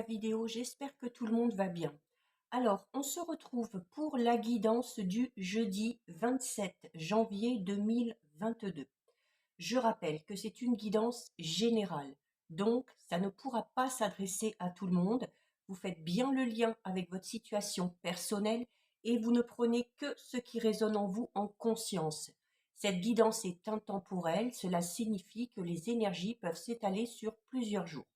la vidéo, j'espère que tout le monde va bien. Alors, on se retrouve pour la guidance du jeudi 27 janvier 2022. Je rappelle que c'est une guidance générale, donc ça ne pourra pas s'adresser à tout le monde. Vous faites bien le lien avec votre situation personnelle et vous ne prenez que ce qui résonne en vous en conscience. Cette guidance est intemporelle, cela signifie que les énergies peuvent s'étaler sur plusieurs jours.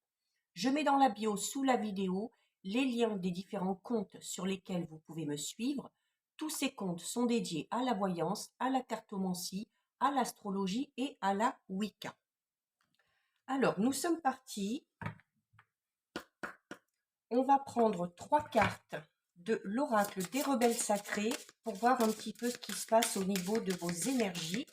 Je mets dans la bio sous la vidéo les liens des différents comptes sur lesquels vous pouvez me suivre. Tous ces comptes sont dédiés à la voyance, à la cartomancie, à l'astrologie et à la Wicca. Alors, nous sommes partis. On va prendre 3 cartes de l'oracle des rebelles sacrés pour voir un petit peu ce qui se passe au niveau de vos énergies.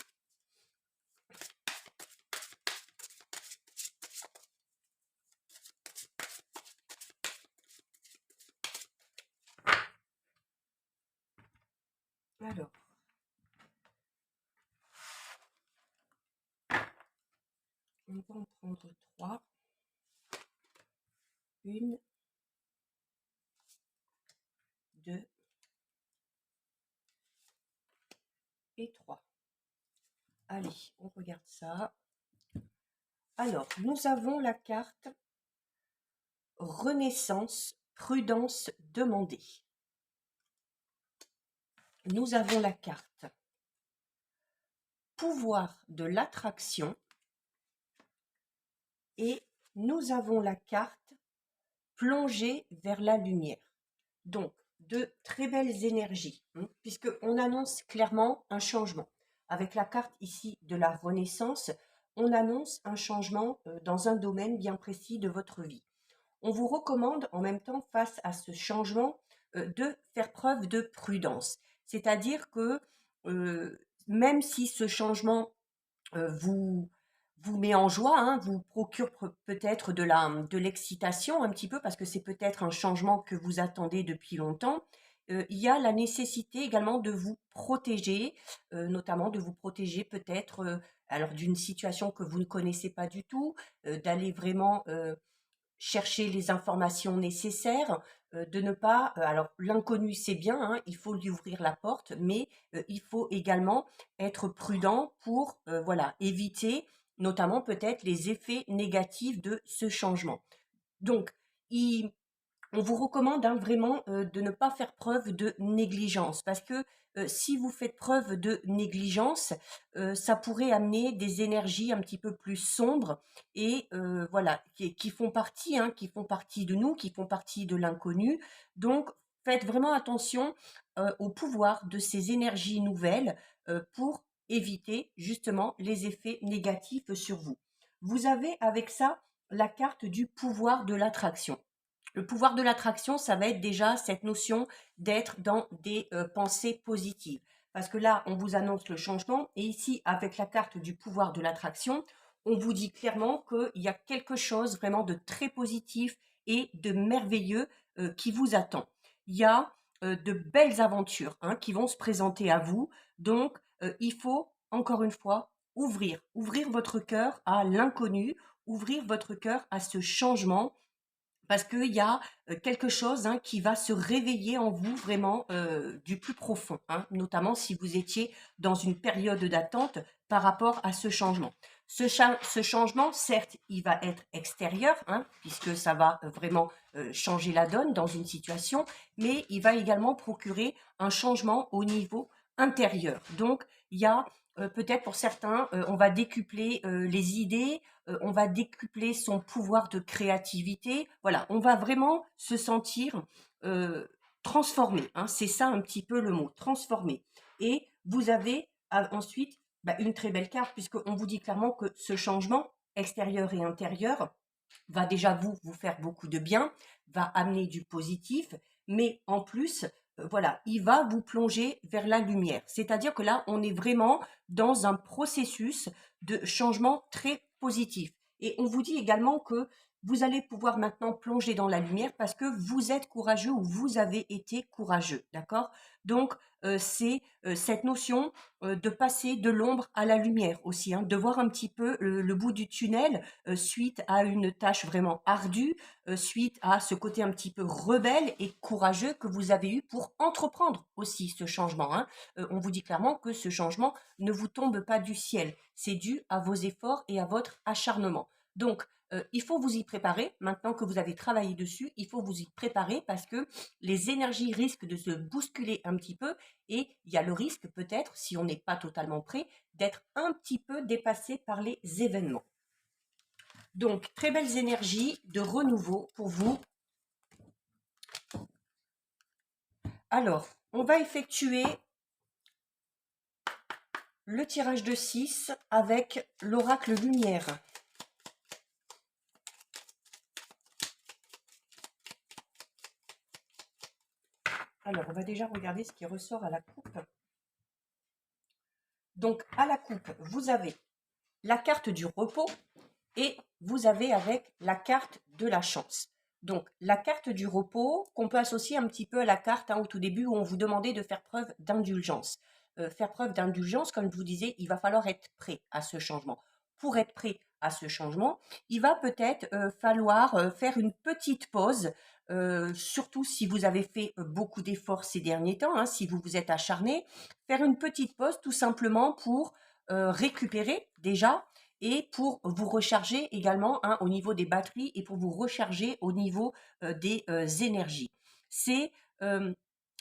Alors, on va en prendre 3. 1, 2 et 3. Allez, on regarde ça. Alors, nous avons la carte Renaissance, prudence demandée. Nous avons la carte Pouvoir de l'attraction et nous avons la carte Plonger vers la lumière. Donc, de très belles énergies, puisqu'on annonce clairement un changement. Avec la carte ici de la Renaissance, on annonce un changement dans un domaine bien précis de votre vie. On vous recommande en même temps, face à ce changement, de faire preuve de prudence. C'est-à-dire que même si ce changement vous met en joie, vous procure peut-être de l'excitation un petit peu, parce que c'est peut-être un changement que vous attendez depuis longtemps, il y a la nécessité également de vous protéger, notamment de vous protéger peut-être alors d'une situation que vous ne connaissez pas du tout, d'aller vraiment chercher les informations nécessaires, de ne pas, alors l'inconnu c'est bien, il faut lui ouvrir la porte, mais il faut également être prudent pour voilà, éviter notamment peut-être les effets négatifs de ce changement. Donc, on vous recommande vraiment de ne pas faire preuve de négligence, parce que si vous faites preuve de négligence, ça pourrait amener des énergies un petit peu plus sombres et voilà, qui font partie, qui font partie de nous, qui font partie de l'inconnu. Donc, faites vraiment attention au pouvoir de ces énergies nouvelles pour éviter justement les effets négatifs sur vous. Vous avez avec ça la carte du pouvoir de l'attraction. Le pouvoir de l'attraction, ça va être déjà cette notion d'être dans des pensées positives. Parce que là, on vous annonce le changement. Et ici, avec la carte du pouvoir de l'attraction, on vous dit clairement qu'il y a quelque chose vraiment de très positif et de merveilleux qui vous attend. Il y a de belles aventures qui vont se présenter à vous. Donc, il faut, encore une fois, ouvrir votre cœur à l'inconnu, ouvrir votre cœur à ce changement, parce qu'il y a quelque chose qui va se réveiller en vous vraiment du plus profond, notamment si vous étiez dans une période d'attente par rapport à ce changement. Ce changement, certes, il va être extérieur, puisque ça va vraiment changer la donne dans une situation, mais il va également procurer un changement au niveau intérieur. Donc, il y a peut-être pour certains, on va décupler les idées, on va décupler son pouvoir de créativité. Voilà, on va vraiment se sentir transformé. C'est ça un petit peu le mot, transformé. Et vous avez ensuite une très belle carte, puisqu'on vous dit clairement que ce changement extérieur et intérieur va déjà vous faire beaucoup de bien, va amener du positif, mais en plus, voilà, il va vous plonger vers la lumière. C'est-à-dire que là, on est vraiment dans un processus de changement très positif. Et on vous dit également que vous allez pouvoir maintenant plonger dans la lumière parce que vous êtes courageux ou vous avez été courageux, d'accord? Donc, c'est cette notion de passer de l'ombre à la lumière aussi, hein, de voir un petit peu le bout du tunnel suite à une tâche vraiment ardue, suite à ce côté un petit peu rebelle et courageux que vous avez eu pour entreprendre aussi ce changement, hein. On vous dit clairement que ce changement ne vous tombe pas du ciel, c'est dû à vos efforts et à votre acharnement. Donc, il faut vous y préparer. Maintenant que vous avez travaillé dessus, il faut vous y préparer parce que les énergies risquent de se bousculer un petit peu et il y a le risque peut-être, si on n'est pas totalement prêt, d'être un petit peu dépassé par les événements. Donc, très belles énergies de renouveau pour vous. Alors, on va effectuer le tirage de 6 avec l'oracle lumière. Alors, on va déjà regarder ce qui ressort à la coupe. Donc, à la coupe, vous avez la carte du repos et vous avez avec la carte de la chance. Donc, la carte du repos, qu'on peut associer un petit peu à la carte au tout début où on vous demandait de faire preuve d'indulgence. Faire preuve d'indulgence, comme je vous disais, il va falloir être prêt à ce changement. Pour être prêt à ce changement, il va peut-être falloir faire une petite pause, surtout si vous avez fait beaucoup d'efforts ces derniers temps, hein, si vous vous êtes acharné, faire une petite pause tout simplement pour récupérer déjà et pour vous recharger également hein, au niveau des batteries et pour vous recharger au niveau des énergies. C'est euh,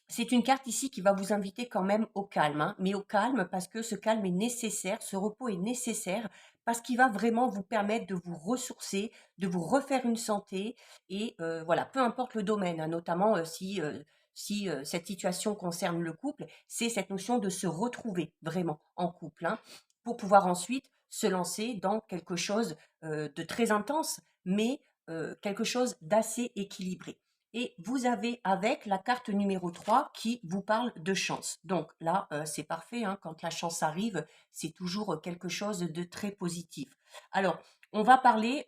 c'est une carte ici qui va vous inviter quand même au calme, hein, mais au calme parce que ce calme est nécessaire, ce repos est nécessaire parce qu'il va vraiment vous permettre de vous ressourcer, de vous refaire une santé et voilà, peu importe le domaine, hein, notamment si cette situation concerne le couple, c'est cette notion de se retrouver vraiment en couple, hein, pour pouvoir ensuite se lancer dans quelque chose de très intense, mais quelque chose d'assez équilibré. Et vous avez avec la carte numéro 3 qui vous parle de chance. Donc là, c'est parfait, hein, quand la chance arrive, c'est toujours quelque chose de très positif. Alors, on va parler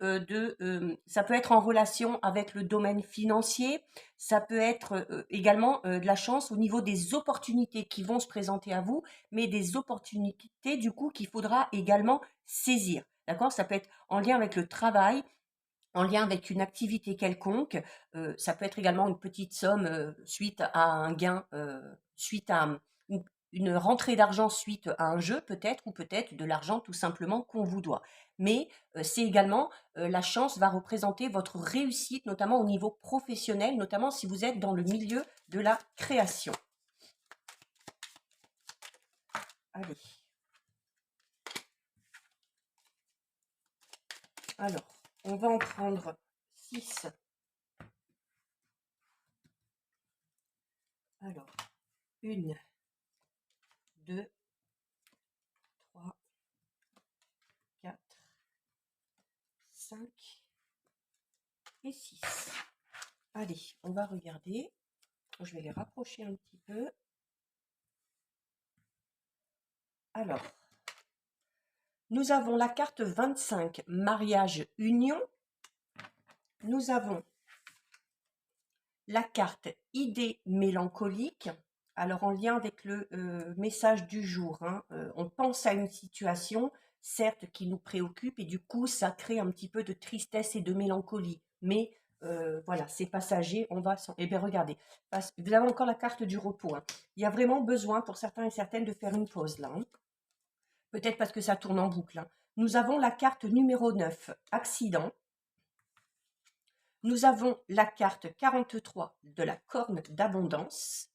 ça peut être en relation avec le domaine financier, ça peut être également de la chance au niveau des opportunités qui vont se présenter à vous, mais des opportunités du coup qu'il faudra également saisir. D'accord? Ça peut être en lien avec le travail, en lien avec une activité quelconque. Ça peut être également une petite somme suite à un gain, suite à une rentrée d'argent suite à un jeu peut-être, ou peut-être de l'argent tout simplement qu'on vous doit. Mais c'est également, la chance va représenter votre réussite, notamment au niveau professionnel, notamment si vous êtes dans le milieu de la création. Allez. Alors, on va en prendre 6. Alors, 1, 2, 3, 4, 5 et 6. Allez, on va regarder. Je vais les rapprocher un petit peu. Alors, nous avons la carte 25, mariage union. Nous avons la carte idée mélancolique. Alors, en lien avec le message du jour, hein, on pense à une situation, certes, qui nous préoccupe, et du coup, ça crée un petit peu de tristesse et de mélancolie. Mais voilà, c'est passager, on va... Eh bien, regardez, vous avez encore la carte du repos, hein. Il y a vraiment besoin, pour certains et certaines, de faire une pause, là, hein. Peut-être parce que ça tourne en boucle, hein. Nous avons la carte numéro 9, accident. Nous avons la carte 43 de la corne d'abondance.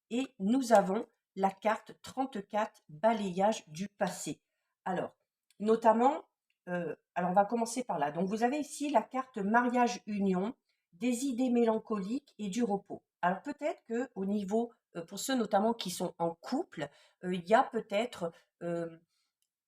Et nous avons la carte 34, balayage du passé. Alors, notamment, alors on va commencer par là. Donc, vous avez ici la carte mariage union, des idées mélancoliques et du repos. Alors, peut-être que au niveau, pour ceux notamment qui sont en couple, il y a peut-être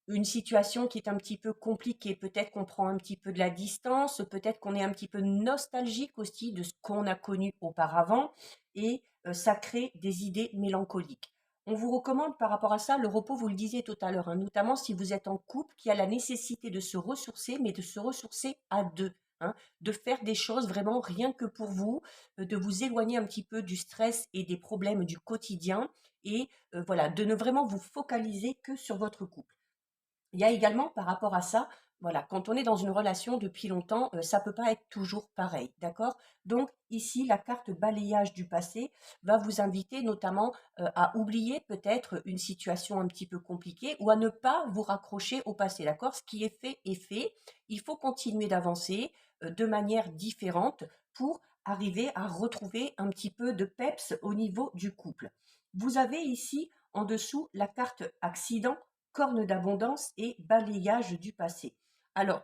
une situation qui est un petit peu compliquée. Peut-être qu'on prend un petit peu de la distance, peut-être qu'on est un petit peu nostalgique aussi de ce qu'on a connu auparavant et ça crée des idées mélancoliques. On vous recommande par rapport à ça le repos, vous le disiez tout à l'heure, hein, notamment si vous êtes en couple qui a la nécessité de se ressourcer, mais de se ressourcer à deux, hein, de faire des choses vraiment rien que pour vous, de vous éloigner un petit peu du stress et des problèmes du quotidien et voilà, de ne vraiment vous focaliser que sur votre couple. Il y a également par rapport à ça, voilà, quand on est dans une relation depuis longtemps, ça peut pas être toujours pareil, d'accord? Donc ici, la carte balayage du passé va vous inviter notamment, à oublier peut-être une situation un petit peu compliquée ou à ne pas vous raccrocher au passé, d'accord? Ce qui est fait est fait. Il faut continuer d'avancer, de manière différente pour arriver à retrouver un petit peu de peps au niveau du couple. Vous avez ici en dessous la carte accident, corne d'abondance et balayage du passé. Alors,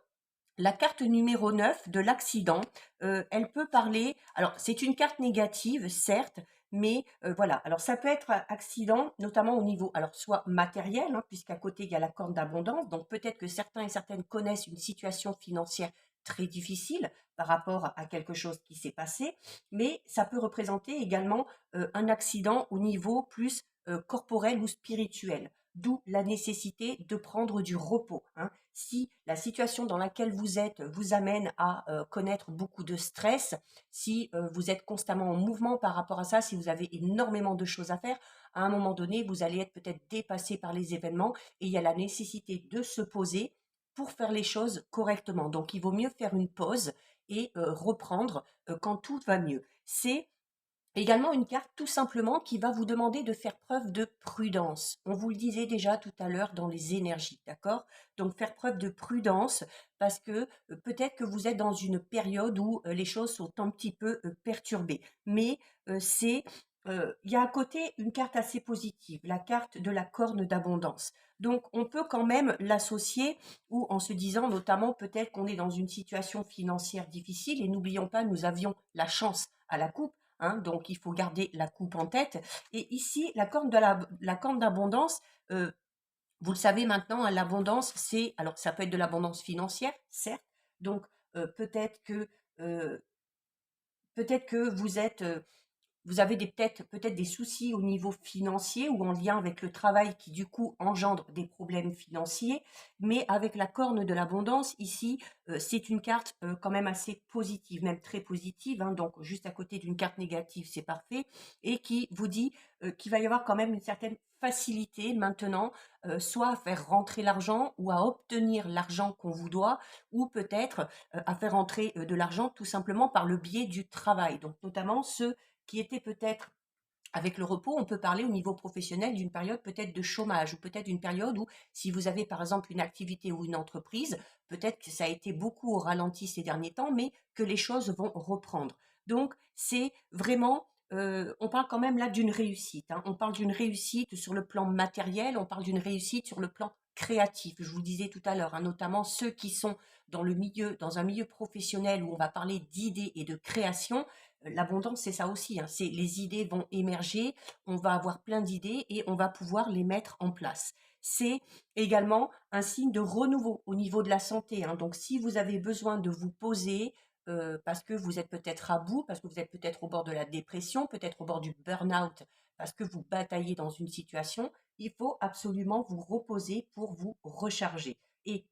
la carte numéro 9 de l'accident, elle peut parler, alors c'est une carte négative, certes, mais voilà, alors ça peut être un accident, notamment au niveau, alors soit matériel, hein, puisqu'à côté il y a la corne d'abondance, donc peut-être que certains et certaines connaissent une situation financière très difficile par rapport à quelque chose qui s'est passé, mais ça peut représenter également un accident au niveau plus corporel ou spirituel. D'où la nécessité de prendre du repos, hein. Si la situation dans laquelle vous êtes vous amène à connaître beaucoup de stress, si vous êtes constamment en mouvement par rapport à ça, si vous avez énormément de choses à faire, à un moment donné, vous allez être peut-être dépassé par les événements et il y a la nécessité de se poser pour faire les choses correctement. Donc, il vaut mieux faire une pause et reprendre quand tout va mieux. C'est également une carte tout simplement qui va vous demander de faire preuve de prudence. On vous le disait déjà tout à l'heure dans les énergies, d'accord? Donc faire preuve de prudence parce que peut-être que vous êtes dans une période où les choses sont un petit peu perturbées. Mais il y a à côté une carte assez positive, la carte de la corne d'abondance. Donc on peut quand même l'associer ou en se disant notamment peut-être qu'on est dans une situation financière difficile et n'oublions pas, nous avions la chance à la coupe. Hein, donc il faut garder la coupe en tête. Et ici, la corne d'abondance, vous le savez maintenant, hein, l'abondance, c'est, alors ça peut être de l'abondance financière, certes. Donc peut-être que euh, vous avez peut-être des soucis au niveau financier ou en lien avec le travail qui du coup engendre des problèmes financiers, mais avec la corne de l'abondance ici, c'est une carte quand même assez positive, même très positive, hein, donc juste à côté d'une carte négative, c'est parfait, et qui vous dit qu'il va y avoir quand même une certaine facilité maintenant, soit à faire rentrer l'argent ou à obtenir l'argent qu'on vous doit, ou peut-être à faire entrer de l'argent tout simplement par le biais du travail. Donc notamment ceux qui était peut-être avec le repos, on peut parler au niveau professionnel d'une période peut-être de chômage ou peut-être d'une période où si vous avez par exemple une activité ou une entreprise, peut-être que ça a été beaucoup au ralenti ces derniers temps, mais que les choses vont reprendre. Donc c'est vraiment, on parle quand même là d'une réussite, hein. On parle d'une réussite sur le plan matériel, on parle d'une réussite sur le plan créatif. Je vous le disais tout à l'heure, hein, notamment ceux qui sont dans un milieu professionnel où on va parler d'idées et de création. L'abondance, c'est ça aussi, hein. C'est les idées vont émerger, on va avoir plein d'idées et on va pouvoir les mettre en place. C'est également un signe de renouveau au niveau de la santé, hein. Donc, si vous avez besoin de vous poser parce que vous êtes peut-être à bout, parce que vous êtes peut-être au bord de la dépression, peut-être au bord du burn-out, parce que vous bataillez dans une situation, il faut absolument vous reposer pour vous recharger. Et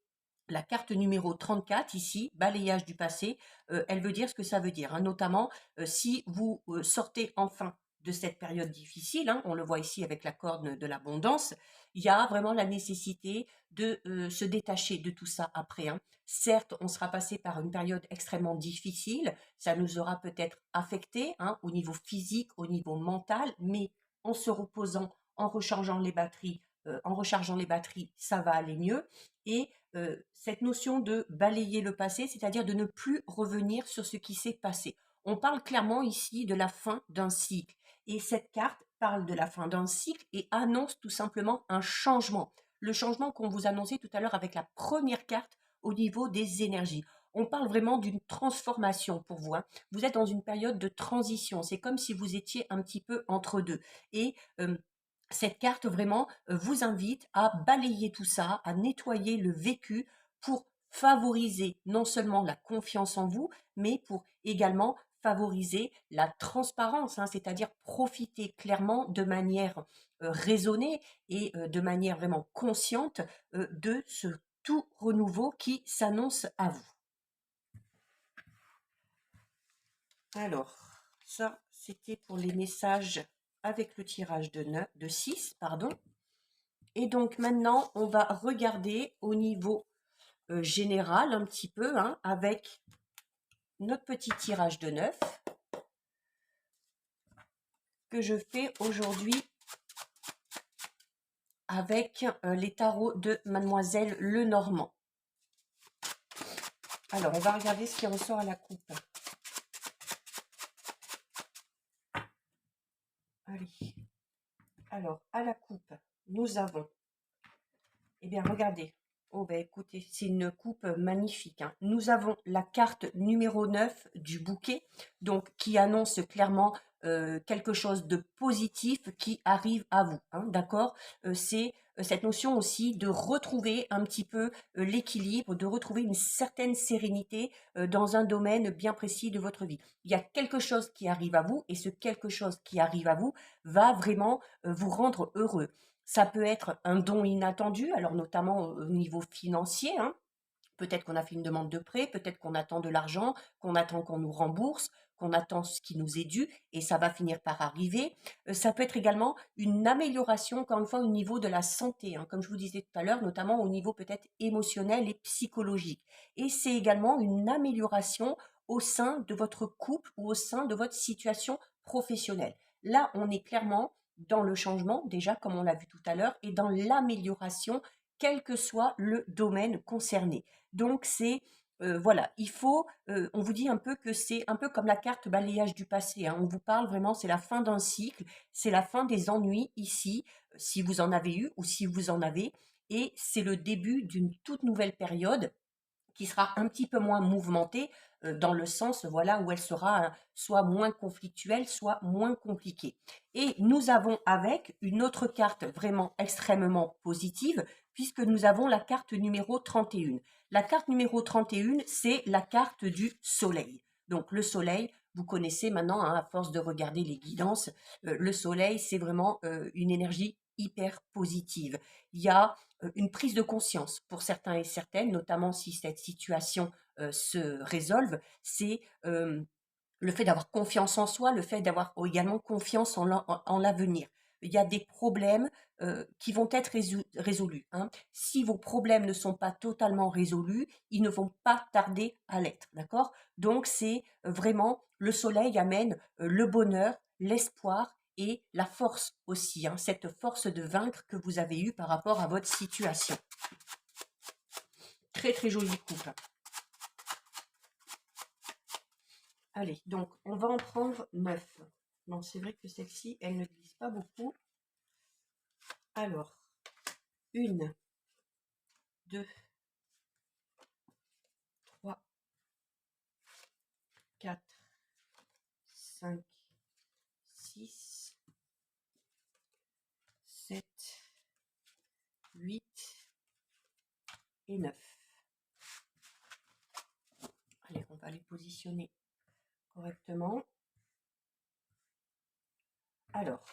la carte numéro 34 ici, balayage du passé, elle veut dire ce que ça veut dire, hein. Notamment si vous sortez enfin de cette période difficile, hein, on le voit ici avec la corne de l'abondance, il y a vraiment la nécessité de se détacher de tout ça après, hein. Certes, on sera passé par une période extrêmement difficile, ça nous aura peut-être affecté, hein, au niveau physique, au niveau mental, mais en se reposant, en rechargeant les batteries, ça va aller mieux. Et cette notion de balayer le passé, c'est-à-dire de ne plus revenir sur ce qui s'est passé. On parle clairement ici de la fin d'un cycle. Et cette carte parle de la fin d'un cycle et annonce tout simplement un changement. Le changement qu'on vous annonçait tout à l'heure avec la première carte au niveau des énergies. On parle vraiment d'une transformation pour vous, hein. Vous êtes dans une période de transition. C'est comme si vous étiez un petit peu entre deux. Et cette carte vraiment vous invite à balayer tout ça, à nettoyer le vécu pour favoriser non seulement la confiance en vous, mais pour également favoriser la transparence, hein, c'est-à-dire profiter clairement de manière raisonnée et de manière vraiment consciente de ce tout renouveau qui s'annonce à vous. Alors, ça, c'était pour les messages avec le tirage de 6, pardon. Et donc maintenant, on va regarder au niveau général un petit peu, hein, avec notre petit tirage de 9 que je fais aujourd'hui avec les tarots de Mademoiselle Lenormand. Alors, on va regarder ce qui ressort à la coupe. Allez. Alors, à la coupe, nous avons, eh bien, regardez. Oh, ben écoutez, c'est une coupe magnifique, hein. Nous avons la carte numéro 9 du bouquet, donc qui annonce clairement quelque chose de positif qui arrive à vous, hein, d'accord. C'est cette notion aussi de retrouver un petit peu l'équilibre, de retrouver une certaine sérénité dans un domaine bien précis de votre vie. Il y a quelque chose qui arrive à vous et ce quelque chose qui arrive à vous va vraiment vous rendre heureux. Ça peut être un don inattendu, alors notamment au niveau financier, hein. Peut-être qu'on a fait une demande de prêt, peut-être qu'on attend de l'argent, qu'on attend qu'on nous rembourse, qu'on attend ce qui nous est dû, et ça va finir par arriver. Ça peut être également une amélioration, encore une fois, au niveau de la santé, hein, comme je vous disais tout à l'heure, notamment au niveau peut-être émotionnel et psychologique. Et c'est également une amélioration au sein de votre couple ou au sein de votre situation professionnelle. Là, on est clairement dans le changement, déjà, comme on l'a vu tout à l'heure, et dans l'amélioration, quel que soit le domaine concerné. Donc c'est voilà, il faut, on vous dit un peu que c'est un peu comme la carte balayage du passé, hein. On vous parle vraiment, c'est la fin d'un cycle, c'est la fin des ennuis ici, si vous en avez eu ou si vous en avez, et c'est le début d'une toute nouvelle période qui sera un petit peu moins mouvementée dans le sens voilà où elle sera soit moins conflictuelle, soit moins compliquée. Et nous avons avec une autre carte vraiment extrêmement positive puisque nous avons la carte numéro 31. La carte numéro 31, c'est la carte du soleil. Donc le soleil, vous connaissez maintenant, hein, à force de regarder les guidances, le soleil, c'est vraiment une énergie hyper positive. Il y a une prise de conscience pour certains et certaines, notamment si cette situation se résolve, c'est le fait d'avoir confiance en soi, le fait d'avoir également confiance en l'avenir. Il y a des problèmes qui vont être résolus, hein. Si vos problèmes ne sont pas totalement résolus, ils ne vont pas tarder à l'être, d'accord. Donc c'est vraiment le soleil amène le bonheur, l'espoir et la force aussi, hein, cette force de vaincre que vous avez eue par rapport à votre situation. Très très jolie coupe. Allez, donc on va en prendre 9. Bon, c'est vrai que celle-ci, elle ne glisse pas beaucoup. Alors, 1, 2, 3, 4, 5, 6, 7, 8 et 9. Allez, on va les positionner correctement. Alors,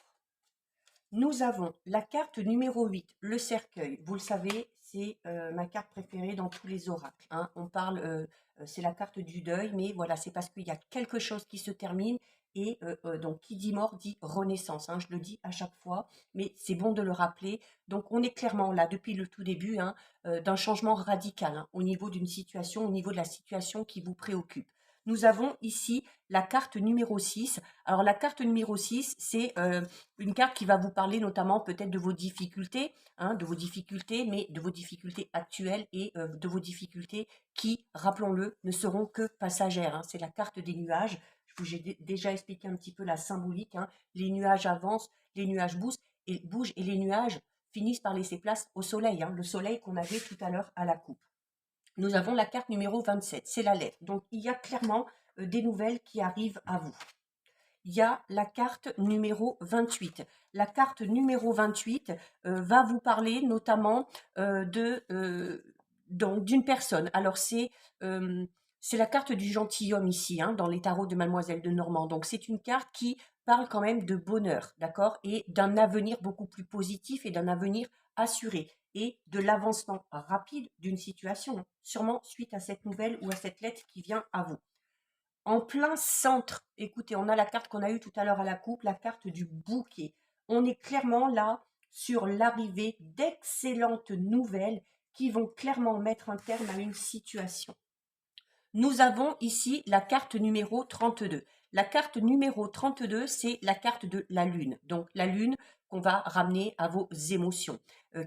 nous avons la carte numéro 8, le cercueil. Vous le savez, c'est ma carte préférée dans tous les oracles, hein. On parle, c'est la carte du deuil, mais voilà, c'est parce qu'il y a quelque chose qui se termine et donc qui dit mort dit renaissance, hein. Je le dis à chaque fois, mais c'est bon de le rappeler. Donc on est clairement là depuis le tout début, hein, d'un changement radical, hein, au niveau d'une situation, au niveau de la situation qui vous préoccupe. Nous avons ici la carte numéro 6. Alors la carte numéro 6, c'est une carte qui va vous parler notamment peut-être de vos difficultés, hein, de vos difficultés, mais de vos difficultés actuelles et de vos difficultés qui, rappelons-le, ne seront que passagères, hein. C'est la carte des nuages. Je vous ai déjà expliqué un petit peu la symbolique, hein. Les nuages avancent, les nuages bougent et les nuages finissent par laisser place au soleil, hein, le soleil qu'on avait tout à l'heure à la coupe. Nous avons la carte numéro 27, c'est la lettre. Donc il y a clairement des nouvelles qui arrivent à vous. Il y a la carte numéro 28. La carte numéro 28 va vous parler notamment d'une personne. Alors c'est la carte du gentilhomme ici, hein, dans les tarots de Mademoiselle de Normand. Donc c'est une carte qui parle quand même de bonheur, d'accord, et d'un avenir beaucoup plus positif et d'un avenir assuré et de l'avancement rapide d'une situation, sûrement suite à cette nouvelle ou à cette lettre qui vient à vous. en plein centre. Écoutez, on a la carte qu'on a eue tout à l'heure à la coupe, la carte du bouquet. On est clairement là sur l'arrivée d'excellentes nouvelles qui vont clairement mettre un terme à une situation. Nous avons ici la carte numéro 32. La carte numéro 32, c'est la carte de la lune. Donc la lune qu'on va ramener à vos émotions,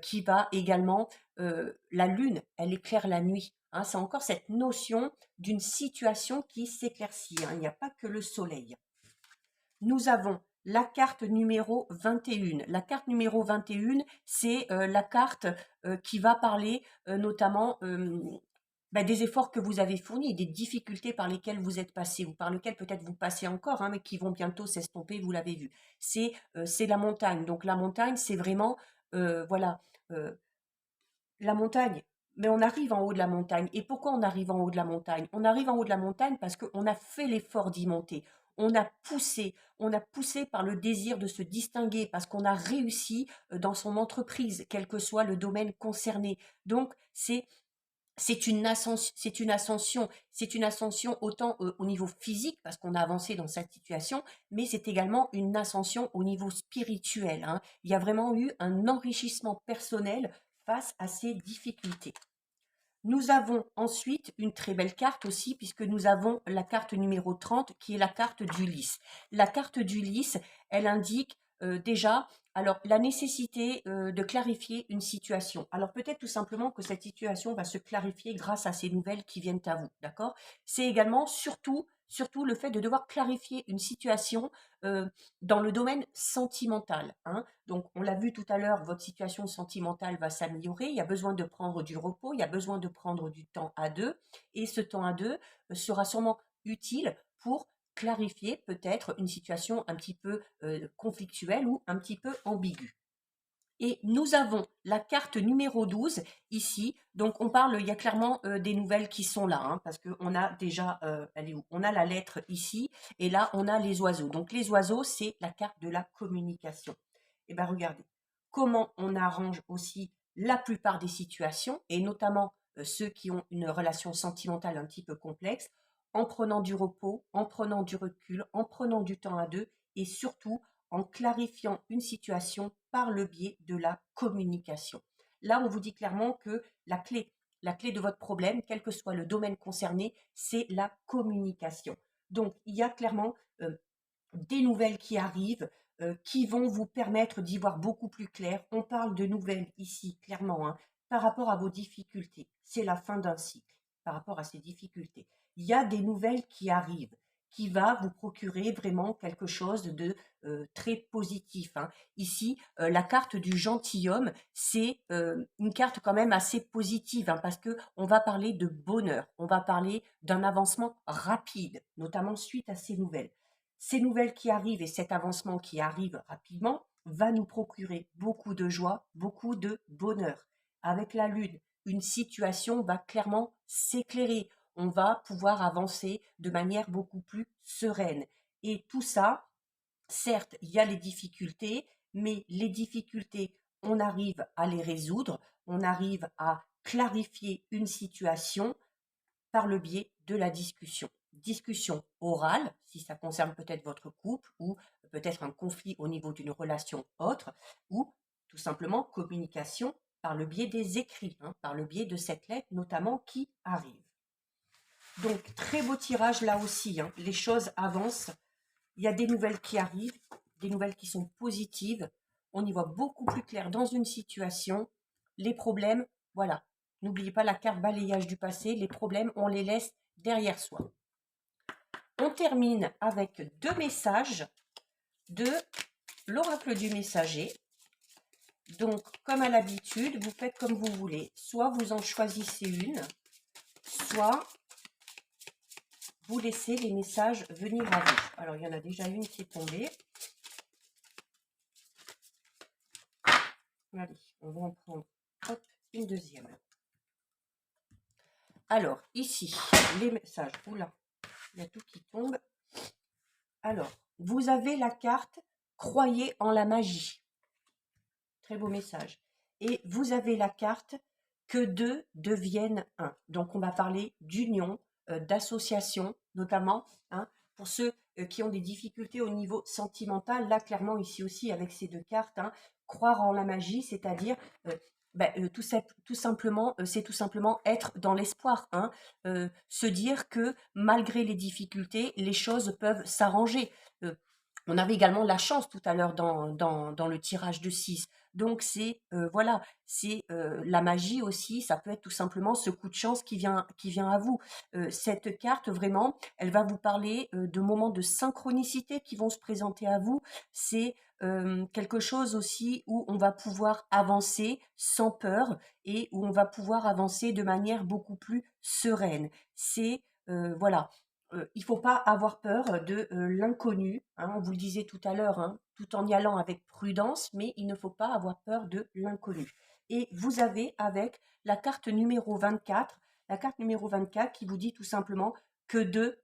qui va également, la lune, elle éclaire la nuit. Hein, c'est encore cette notion d'une situation qui s'éclaircit. Hein, il n'y a pas que le soleil. Nous avons la carte numéro 21. La carte numéro 21, c'est la carte qui va parler notamment des efforts que vous avez fournis, des difficultés par lesquelles vous êtes passé ou par lesquelles peut-être vous passez encore, hein, mais qui vont bientôt s'estomper, vous l'avez vu. C'est la montagne. Donc la montagne, c'est vraiment, voilà, euh, la montagne. Mais on arrive en haut de la montagne. Et pourquoi on arrive en haut de la montagne? On arrive en haut de la montagne parce qu'on a fait l'effort d'y monter. On a poussé par le désir de se distinguer, parce qu'on a réussi dans son entreprise, quel que soit le domaine concerné. Donc, c'est une ascension, c'est une ascension autant au niveau physique parce qu'on a avancé dans cette situation, mais c'est également une ascension au niveau spirituel. Hein. Il y a vraiment eu un enrichissement personnel face à ces difficultés. Nous avons ensuite une très belle carte aussi, puisque nous avons la carte numéro 30 qui est la carte d'Ulysse. La carte d'Ulysse, elle indique déjà alors la nécessité de clarifier une situation. Alors peut-être tout simplement que cette situation va se clarifier grâce à ces nouvelles qui viennent à vous, d'accord? C'est également surtout le fait de devoir clarifier une situation dans le domaine sentimental. Hein. Donc, on l'a vu tout à l'heure, votre situation sentimentale va s'améliorer. Il y a besoin de prendre du repos, il y a besoin de prendre du temps à deux. Et ce temps à deux sera sûrement utile pour clarifier peut-être une situation un petit peu conflictuelle ou un petit peu ambiguë. Et nous avons la carte numéro 12 ici. Donc, on parle, il y a clairement des nouvelles qui sont là, hein, parce qu'on a déjà, elle est où? On a la lettre ici, et là, on a les oiseaux. Donc, les oiseaux, c'est la carte de la communication. Et bien, regardez, comment on arrange aussi la plupart des situations, et notamment ceux qui ont une relation sentimentale un petit peu complexe, en prenant du repos, en prenant du recul, en prenant du temps à deux, et surtout en clarifiant une situation par le biais de la communication. Là, on vous dit clairement que la clé de votre problème, quel que soit le domaine concerné, c'est la communication. Donc, il y a clairement des nouvelles qui arrivent, qui vont vous permettre d'y voir beaucoup plus clair. On parle de nouvelles ici, clairement, hein, par rapport à vos difficultés. C'est la fin d'un cycle par rapport à ces difficultés. Il y a des nouvelles qui arrivent, qui va vous procurer vraiment quelque chose de très positif. Hein. Ici, la carte du gentilhomme, c'est une carte quand même assez positive, hein, parce que on va parler de bonheur, on va parler d'un avancement rapide, notamment suite à ces nouvelles. Ces nouvelles qui arrivent et cet avancement qui arrive rapidement va nous procurer beaucoup de joie, beaucoup de bonheur. Avec la lune, une situation va clairement s'éclairer. On va pouvoir avancer de manière beaucoup plus sereine. Et tout ça, certes, il y a les difficultés, mais les difficultés, on arrive à les résoudre, on arrive à clarifier une situation par le biais de la discussion. Discussion orale, si ça concerne peut-être votre couple ou peut-être un conflit au niveau d'une relation autre, ou tout simplement communication par le biais des écrits, hein, par le biais de cette lettre notamment qui arrive. Donc très beau tirage là aussi, hein, les choses avancent, il y a des nouvelles qui arrivent, des nouvelles qui sont positives, on y voit beaucoup plus clair dans une situation, les problèmes, voilà. N'oubliez pas la carte balayage du passé, les problèmes, on les laisse derrière soi. On termine avec deux messages de l'oracle du messager. Donc, comme à l'habitude, vous faites comme vous voulez. Soit vous en choisissez une, soit vous laissez les messages venir à vous. Alors, il y en a déjà une qui est tombée. Allez, on va en prendre hop, une deuxième. Alors, ici, les messages. Oula, il y a tout qui tombe. Alors, vous avez la carte « Croyez en la magie ». Très beau message. Et vous avez la carte « Que deux deviennent un ». Donc, on va parler d'union, d'association, notamment, hein, pour ceux qui ont des difficultés au niveau sentimental. Là, clairement, ici aussi, avec ces deux cartes, hein, croire en la magie, c'est-à-dire tout simplement, c'est tout simplement être dans l'espoir, hein, se dire que malgré les difficultés, les choses peuvent s'arranger. Euh, on avait également la chance tout à l'heure dans le tirage de 6. Donc c'est voilà, c'est la magie aussi, ça peut être tout simplement ce coup de chance qui vient à vous. Cette carte, vraiment, elle va vous parler de moments de synchronicité qui vont se présenter à vous. C'est quelque chose aussi où on va pouvoir avancer sans peur et où on va pouvoir avancer de manière beaucoup plus sereine. C'est voilà, il faut pas avoir peur de l'inconnu, hein, on vous le disait tout à l'heure, hein, tout en y allant avec prudence, mais il ne faut pas avoir peur de l'inconnu. Et vous avez avec la carte numéro 24, la carte numéro 24 qui vous dit tout simplement que deux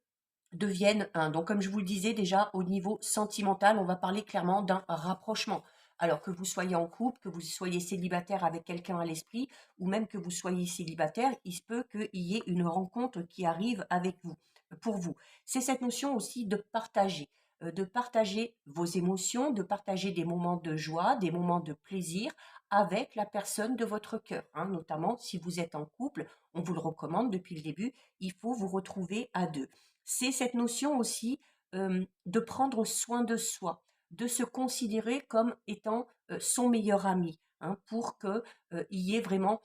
deviennent un. Donc, comme je vous le disais déjà, au niveau sentimental, on va parler clairement d'un rapprochement. Alors que vous soyez en couple, que vous soyez célibataire avec quelqu'un à l'esprit, ou même que vous soyez célibataire, il se peut qu'il y ait une rencontre qui arrive avec vous, pour vous. C'est cette notion aussi de partager vos émotions, de partager des moments de joie, des moments de plaisir avec la personne de votre cœur, hein. Notamment si vous êtes en couple, on vous le recommande depuis le début, il faut vous retrouver à deux. C'est cette notion aussi de prendre soin de soi, de se considérer comme étant son meilleur ami, hein, pour qu'il y ait vraiment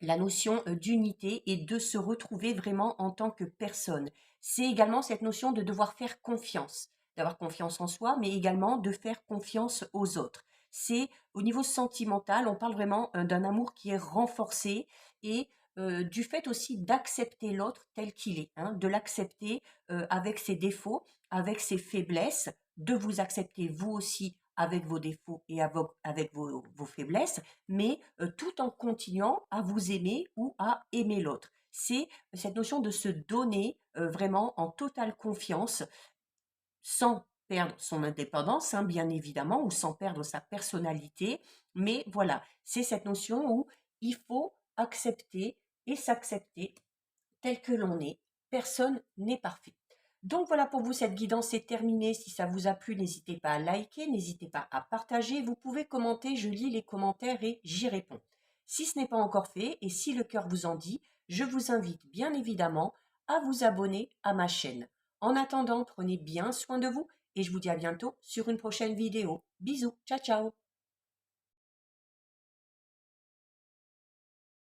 la notion d'unité et de se retrouver vraiment en tant que personne. C'est également cette notion de devoir faire confiance, d'avoir confiance en soi, mais également de faire confiance aux autres. C'est au niveau sentimental, on parle vraiment d'un amour qui est renforcé et du fait aussi d'accepter l'autre tel qu'il est, hein, de l'accepter avec ses défauts, avec ses faiblesses, de vous accepter vous aussi avec vos défauts et avec vos faiblesses, mais tout en continuant à vous aimer ou à aimer l'autre. C'est cette notion de se donner vraiment en totale confiance, sans perdre son indépendance, hein, bien évidemment, ou sans perdre sa personnalité. Mais voilà, c'est cette notion où il faut accepter et s'accepter tel que l'on est. Personne n'est parfait. Donc voilà pour vous, cette guidance est terminée. Si ça vous a plu, n'hésitez pas à liker, n'hésitez pas à partager. Vous pouvez commenter, je lis les commentaires et j'y réponds. Si ce n'est pas encore fait et si le cœur vous en dit, je vous invite bien évidemment à vous abonner à ma chaîne. En attendant, prenez bien soin de vous et je vous dis à bientôt sur une prochaine vidéo. Bisous, ciao ciao.